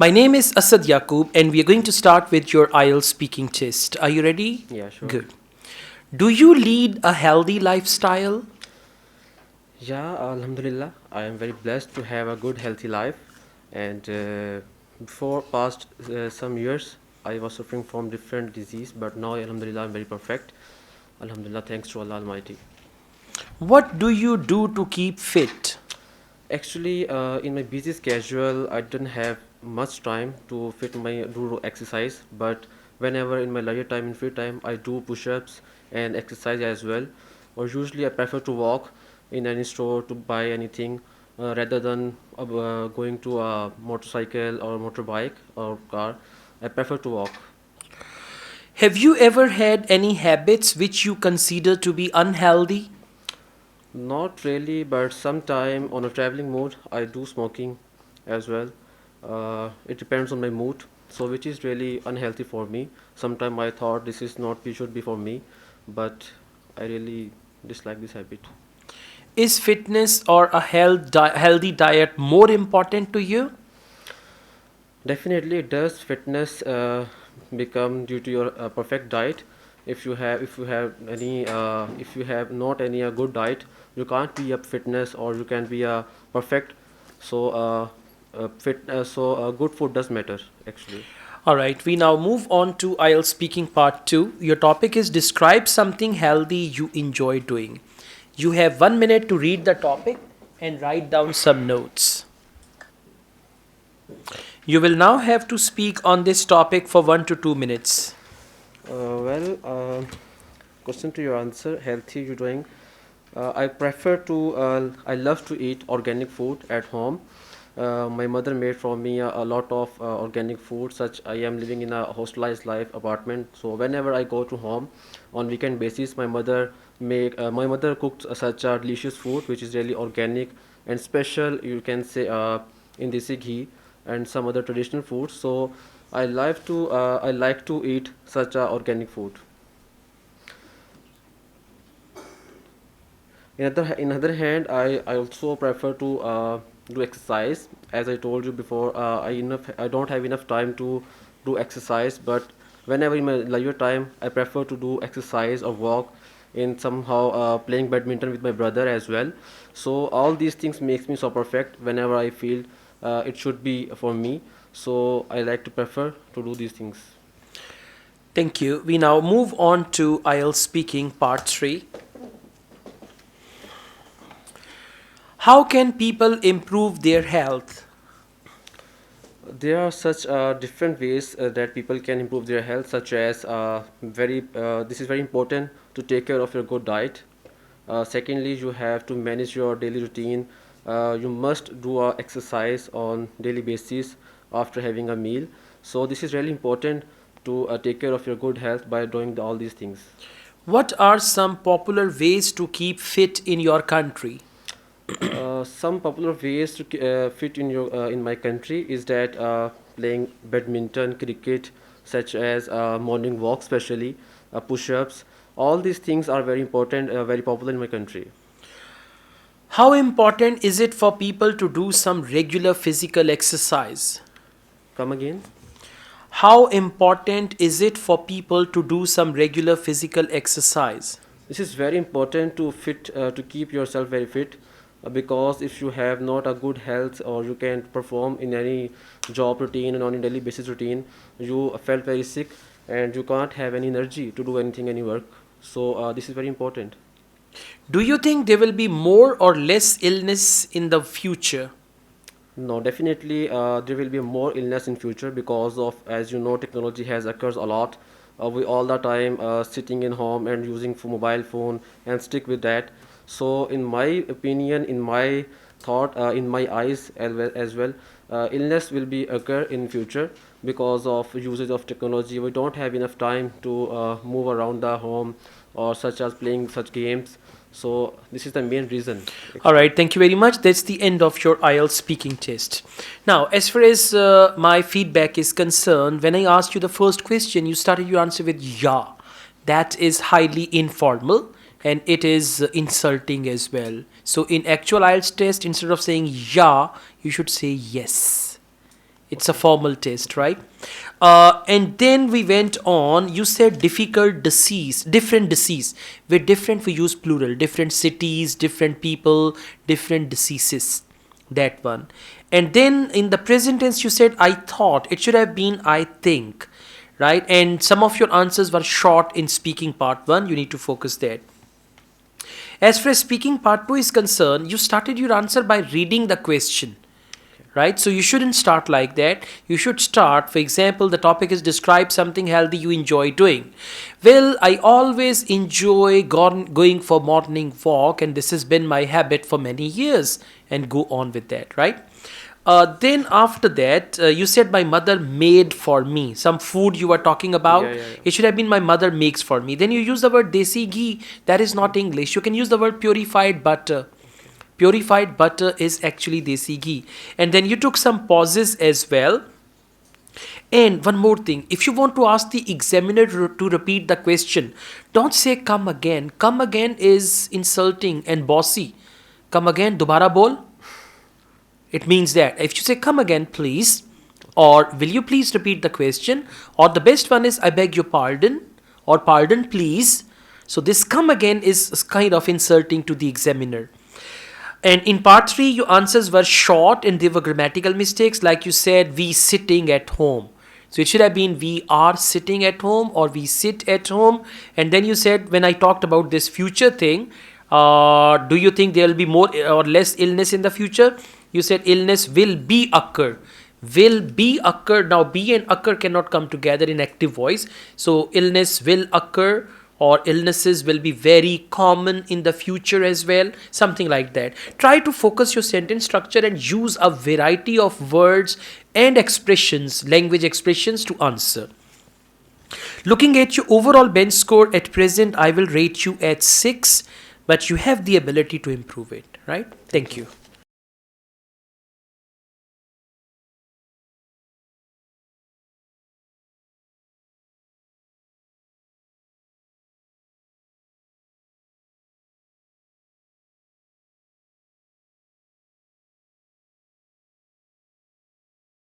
My name is Asad Yaqub, and we are going to start with your IELTS speaking test. Are you ready? Yeah, sure. Good. Do you lead a healthy lifestyle? Yeah, Alhamdulillah, I am very blessed to have a good, healthy life. And before past some years, I was suffering from different disease, but now, Alhamdulillah, I'm very perfect. Alhamdulillah, thanks to Allah Almighty. What do you do to keep fit? Actually, in my busy schedule, I don't have much time to fit my do exercise. But whenever in my leisure time, in free time, I do push-ups and exercise as well. Or usually, I prefer to walk in any store to buy anything rather than going to a motorcycle or motorbike or car. I prefer to walk. Have you ever had any habits which you consider to be unhealthy? Not really, but sometime on a traveling mood, I do smoking as well. It depends on my mood, so which is really unhealthy for me. Sometime I thought this is not be should be for me, but I really dislike this habit. Is fitness or a healthy diet more important to you? Definitely, it does fitness become due to your perfect diet. If you have not any good diet, you can't be a fitness or you can be a perfect. So good food does matter actually. All right, we now move on to IELTS speaking part 2. Your topic is describe something healthy you enjoy doing. You have 1 minute to read the topic and write down some notes. You will now have to speak on this topic for 1 to 2 minutes. Well, question to your answer. Healthy you doing? I prefer to. I love to eat organic food at home. My mother made for me a lot of organic food. Such I am living in a hostelized life apartment. So whenever I go to home, on weekend basis, my mother cooked such a delicious food which is really organic and special. You can say in desi ghee and some other traditional foods. So I like to eat such a organic food. In other hand, I also prefer to do exercise. As I told you before, I don't have enough time to do exercise, but whenever in my leisure time, I prefer to do exercise or walk in somehow playing badminton with my brother as well. So all these things makes me so perfect whenever I feel it should be for me. So I like to prefer to do these things. Thank you. We now move on to IELTS speaking part 3. How can people improve their health? There are such different ways that people can improve their health, such as very. This is very important to take care of your good diet. Secondly, you have to manage your daily routine. You must do exercise on daily basis after having a meal. So this is really important to take care of your good health by doing all these things. What are some popular ways to keep fit in your country? Some popular ways to fit in my country is that playing badminton, cricket, such as morning walk, especially push-ups. All these things are very important, very popular in my country. How important is it for people to do some regular physical exercise? Come again. How important is it for people to do some regular physical exercise? This is very important to keep yourself very fit because if you have not a good health or you can't perform in any job routine and on a daily basis routine, you felt very sick and you can't have any energy to do anything, any work. So this is very important. Do you think there will be more or less illness in the future? No, definitely there will be more illness in future because of, as you know, technology has occurs a lot. We all the time sitting in home and using for mobile phone and stick with that. So in my opinion, in my thought, in my eyes as well, illness will be occur in future because of usage of technology. We don't have enough time to move around the home or such as playing such games. So this is the main reason All actually. right, thank you very much. That's the end of your IELTS speaking test. Now, as far as my feedback is concerned, when I asked you the first question, you started your answer with yeah. That is highly informal and it is insulting as well. So, in actual IELTS test, instead of saying yeah, you should say yes. It's a formal test, right? And then we went on. You said difficult disease, different disease. We're different, we use plural. Different cities, different people, different diseases. That one. And then in the present tense, you said I thought. It should have been I think, right? And some of your answers were short in speaking part one. You need to focus there. As far as speaking part two is concerned, you started your answer by reading the question, right? So you shouldn't start like that. You should start, for example, the topic is describe something healthy you enjoy doing. Well, I always enjoy going for morning walk, and this has been my habit for many years, and go on with that, right? Then after that, you said my mother made for me some food you were talking about. Yeah, yeah, yeah. It should have been my mother makes for me. Then you use the word desi ghee. That is not English. You can use the word purified butter. Purified butter is actually desi ghee. And then you took some pauses as well. And one more thing, if you want to ask the examiner to repeat the question, don't say come again. Come again is insulting and bossy. Come again, dobara bol. It means that if you say come again, please, or will you please repeat the question, or the best one is I beg your pardon, or pardon please. So this come again is kind of insulting to the examiner. And in part 3, your answers were short and there were grammatical mistakes. Like you said, we sitting at home. So it should have been we are sitting at home or we sit at home. And then you said, when I talked about this future thing, do you think there will be more or less illness in the future? You said illness will be occur. Will be occur. Now be and occur cannot come together in active voice. So illness will occur, or illnesses will be very common in the future as well, something like that. Try to focus your sentence structure and use a variety of words and expressions, language expressions to answer. Looking at your overall bench score at present, I will rate you at 6, but you have the ability to improve it, right? Thank you.